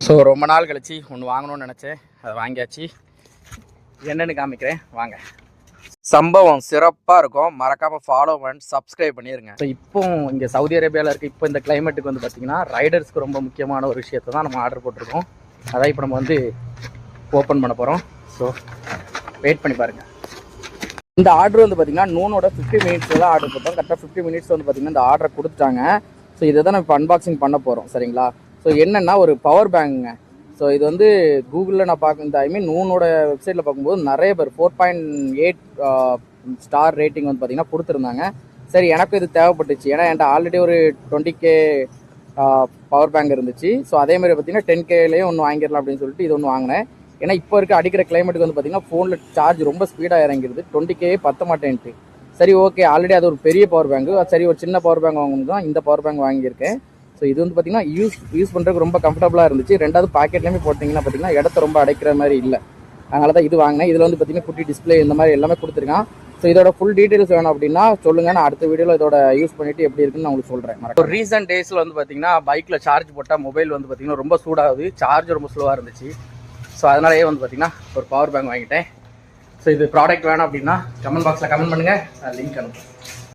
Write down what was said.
So ரொம்ப நாள் கழிச்சு ஒன்று வாங்கணும்னு நினச்சேன், அதை வாங்கியாச்சு. என்னென்னு காமிக்கிறேன் வாங்க. சம்பவம் சிறப்பாக இருக்கும், மறக்காமல் ஃபாலோ பண்ணி சப்ஸ்கிரைப் பண்ணிடுங்க. ஸோ இப்போ இங்கே சவுதி அரேபியாவில் இருக்குது. இப்போ இந்த கிளைமேட்டுக்கு வந்து பார்த்திங்கன்னா ரைடர்ஸ்க்கு ரொம்ப முக்கியமான ஒரு விஷயத்தை தான் நம்ம ஆர்டர் போட்டிருக்கோம். அதான் இப்போ நம்ம வந்து ஓப்பன் பண்ண போகிறோம். ஸோ வெயிட் பண்ணி பாருங்கள். இந்த ஆர்டர் வந்து பார்த்திங்கன்னா நூனோட 50 மினிட்ஸில் தான் ஆர்டர் போட்டோம். கரெக்டாக 50 மினிட்ஸ் வந்து பார்த்திங்கன்னா இந்த ஆர்டரை கொடுத்துட்டாங்க. ஸோ இதை தான் நம்ம இப்போ அன்பாக்சிங் பண்ண போகிறோம். சரிங்களா? ஸோ என்னென்னா ஒரு பவர் பேங்குங்க. ஸோ இது வந்து கூகுளில் நான் பார்க்க இந்த நூனோட வெப்சைட்டில் பார்க்கும்போது நிறைய பேர் 4.8 ஸ்டார் ரேட்டிங் வந்து பார்த்திங்கன்னா கொடுத்துருந்தாங்க. சரி, எனக்கும் இது தேவைப்பட்டுச்சு. ஏன்னா என்கிட்ட ஆல்ரெடி ஒரு 20K பவர் பேங்க் இருந்துச்சு. ஸோ அதேமாதிரி பார்த்திங்கன்னா 10Kலேயும் ஒன்று வாங்கிடலாம் அப்படின்னு சொல்லிட்டு இது ஒன்று வாங்கினேன். ஏன்னா இப்போ இருக்க அடிக்கிற கிளைமேட்டுக்கு வந்து பார்த்திங்கன்னா ஃபோனில் சார்ஜ் ரொம்ப ஸ்பீடாக இறங்கிடுது. 20K பத்த மாட்டேன்ட்டு. சரி, ஓகே, ஆல்ரெடி அது ஒரு பெரிய பவர் பேங்கு. சரி, ஒரு சின்ன பவர் பேங்க் வாங்கணும் தான் இந்த பவர் பேங்க் வாங்கியிருக்கேன். ஸோ இது வந்து பார்த்திங்கன்னா யூஸ் பண்ணுறதுக்கு ரொம்ப கம்ஃபர்டபுளாக இருந்துச்சு. ரெண்டாவது பாக்கெட்லேயுமே போட்டிங்கன்னா பார்த்திங்கன்னா இடத்த ரொம்ப அடைக்கிற மாதிரி இல்லை. அதனால தான் இது வாங்கினேன். இதில் வந்து பார்த்திங்கன்னா குட்டி டிஸ்பிளே இந்த மாதிரி எல்லாமே கொடுத்துருக்கான். ஸோ இதோட ஃபுல் டீட்டெயில்ஸ் வேணும் அப்படின்னா சொல்லுங்கள், நான் அடுத்த வீடியோவில் இதோட யூஸ் பண்ணிவிட்டு எப்படி இருக்குன்னு நான் உங்களுக்கு சொல்கிறேன். ஒரு ரீசன்ட் டேஸில் வந்து பார்த்திங்கன்னா பைக்கில் சார்ஜ் போட்டால் மொபைல் வந்து பார்த்திங்கன்னா ரொம்ப சூடாகுது, சார்ஜ் ரொம்ப ஸ்லோவாக இருந்துச்சு. ஸோ அதனாலேயே வந்து பார்த்திங்கன்னா ஒரு பவர் பேங்க் வாங்கிட்டேன். ஸோ இது ப்ராடக்ட் வேணும் அப்படின்னா கமெண்ட் பாக்ஸில் கமெண்ட் பண்ணுங்கள், லிங்க் அனுப்புகிறேன்.